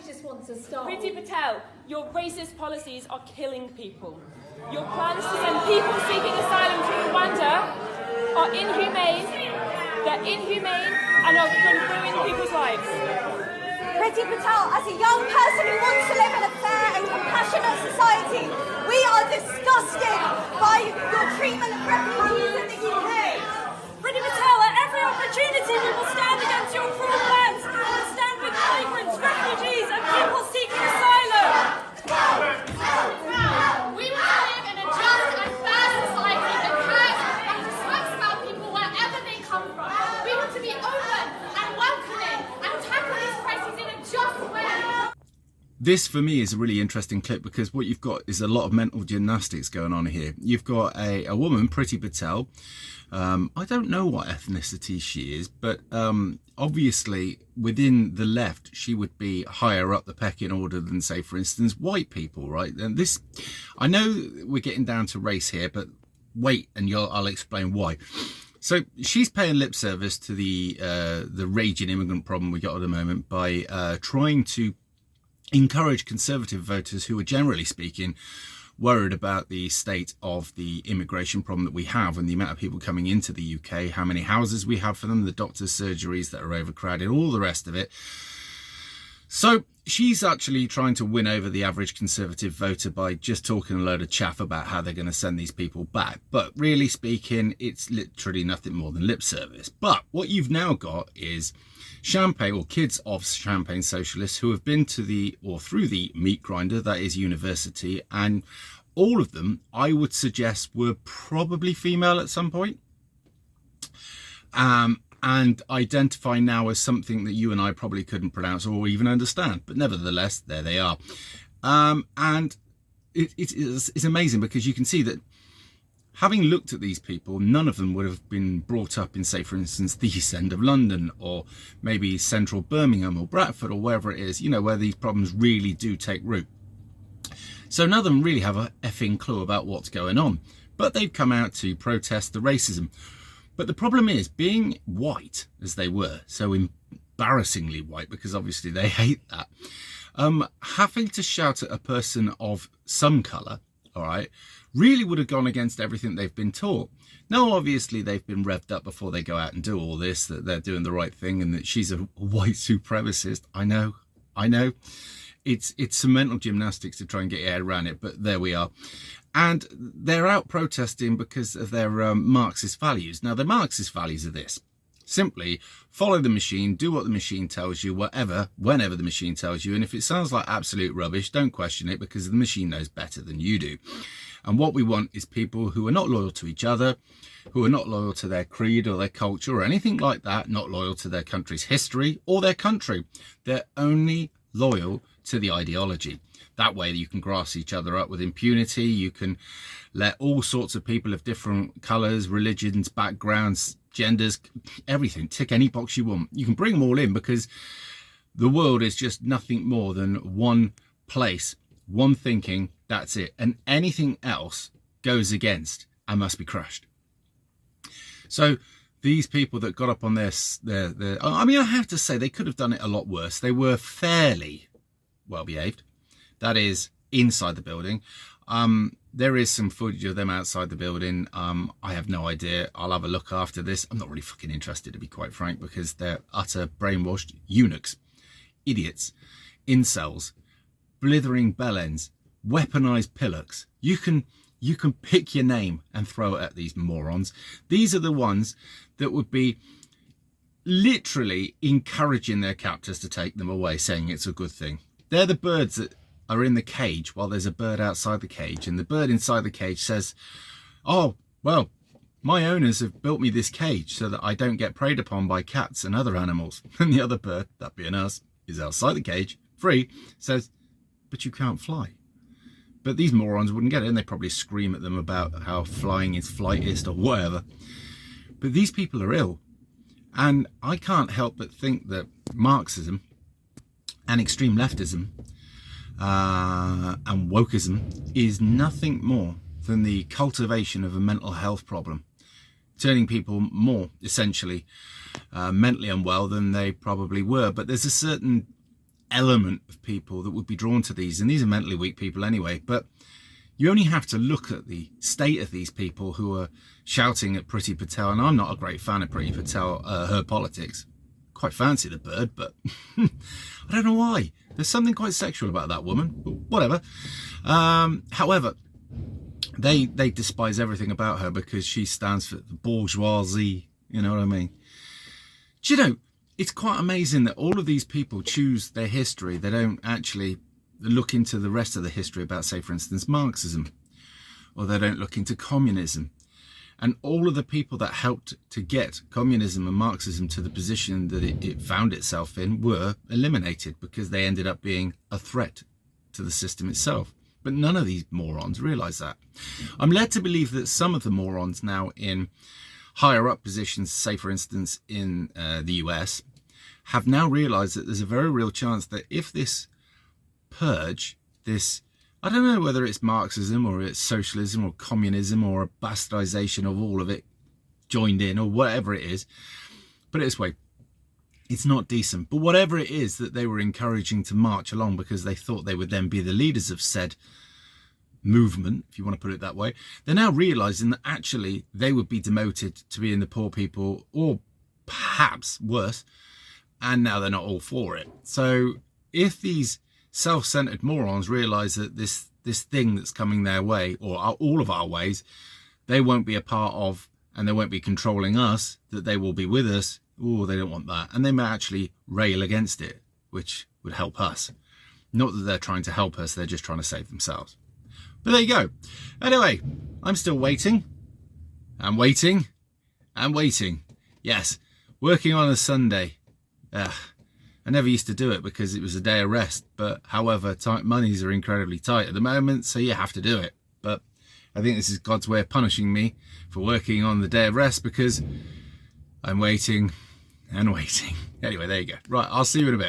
just want to stop. Priti Patel, your racist policies are killing people. Your plans to send people seeking asylum to Rwanda are inhumane, they're inhumane, and are going to ruin people's lives. Priti Patel, as a young person who wants to live in a fair and compassionate society, we are disgusted by your treatment of refugees in the UK. Priti Patel, at every opportunity we will stand against your cruel plans. We'll stand with migrants, refugees and people seeking asylum. We want to live in a just and fair society that cares and respects about people wherever they come from. We want to be open and welcoming and tackle these crises in a just way. This for me is a really interesting clip because what you've got is a lot of mental gymnastics going on here. You've got a woman, Priti Patel. I don't know what ethnicity she is, but obviously within the left, she would be higher up the pecking order than, say, for instance, white people, right? And this, I know we're getting down to race here, but wait, and I'll explain why. So she's paying lip service to the raging immigrant problem we got at the moment by trying to encourage conservative voters who are, generally speaking, worried about the state of the immigration problem that we have and the amount of people coming into the UK, how many houses we have for them, the doctors' surgeries that are overcrowded, all the rest of it. So she's actually trying to win over the average conservative voter by just talking a load of chaff about how they're going to send these people back. But really speaking, it's literally nothing more than lip service. But what you've now got is Champagne, or kids of Champagne socialists, who have been to through the meat grinder, that is university, and all of them, I would suggest, were probably female at some point. And identify now as something that you and I probably couldn't pronounce or even understand, but nevertheless, there they are. And it's amazing because you can see that having looked at these people, none of them would have been brought up in, say, for instance, the East End of London or maybe central Birmingham or Bradford or wherever it is, you know, where these problems really do take root. So none of them really have a effing clue about what's going on, but they've come out to protest the racism. But the problem is, being white as they were, so embarrassingly white, because obviously they hate that, having to shout at a person of some colour, all right, really would have gone against everything they've been taught. Now, obviously, they've been revved up before they go out and do all this, that they're doing the right thing and that she's a white supremacist. I know. It's some mental gymnastics to try and get your head around it, but there we are. And they're out protesting because of their Marxist values. Now, the Marxist values are this. Simply follow the machine, do what the machine tells you, whenever the machine tells you. And if it sounds like absolute rubbish, don't question it because the machine knows better than you do. And what we want is people who are not loyal to each other, who are not loyal to their creed or their culture or anything like that, not loyal to their country's history or their country. They're only loyal to the ideology. That way you can grass each other up with impunity. You can let all sorts of people of different colours, religions, backgrounds, genders, everything, tick any box you want. You can bring them all in because the world is just nothing more than one place, one thinking, that's it. And anything else goes against and must be crushed. So these people that got up on their I mean, I have to say they could have done it a lot worse. They were fairly well behaved. That is inside the building. There is some footage of them outside the building. I have no idea. I'll have a look after this. I'm not really fucking interested, to be quite frank, because they're utter brainwashed eunuchs, idiots, incels, blithering bellends, weaponized pillocks. You can pick your name and throw it at these morons. These are the ones that would be literally encouraging their captors to take them away, saying it's a good thing. They're the birds that are in the cage while there's a bird outside the cage, and the bird inside the cage says, oh, well, my owners have built me this cage so that I don't get preyed upon by cats and other animals. And the other bird, that being us, is outside the cage, free, says, but you can't fly. But these morons wouldn't get it, and they probably scream at them about how flying is flightist or whatever. But these people are ill. And I can't help but think that Marxism and extreme leftism and wokeism is nothing more than the cultivation of a mental health problem, turning people more essentially mentally unwell than they probably were. But there's a certain element of people that would be drawn to these, and these are mentally weak people anyway, but you only have to look at the state of these people who are shouting at Priti Patel, and I'm not a great fan of Priti Patel, her politics. Quite fancy the bird, but I don't know why. There's something quite sexual about that woman, but whatever. However, they despise everything about her because she stands for the bourgeoisie, you know what I mean? Do you know, it's quite amazing that all of these people choose their history. They don't actually look into the rest of the history about, say, for instance, Marxism, or they don't look into communism. And all of the people that helped to get communism and Marxism to the position that it found itself in were eliminated because they ended up being a threat to the system itself. But none of these morons realise that. I'm led to believe that some of the morons now in higher up positions, say for instance in the US, have now realised that there's a very real chance that if this purge, this, I don't know whether it's Marxism or it's socialism or communism or a bastardization of all of it joined in or whatever it is, put it this way, it's not decent. But whatever it is that they were encouraging to march along because they thought they would then be the leaders of said movement, if you want to put it that way, they're now realising that actually they would be demoted to being the poor people, or perhaps worse, and now they're not all for it. So if these self-centered morons realise that this thing that's coming their way, or all of our ways, they won't be a part of, and they won't be controlling us, that they will be with us, oh, they don't want that. And they may actually rail against it, which would help us. Not that they're trying to help us, they're just trying to save themselves. But there you go. Anyway, I'm still waiting. I'm waiting. I'm waiting. Yes, working on a Sunday. I never used to do it because it was a day of rest, but however, monies are incredibly tight at the moment, so you have to do it. But I think this is God's way of punishing me for working on the day of rest because I'm waiting and waiting. Anyway, there you go. Right, I'll see you in a bit.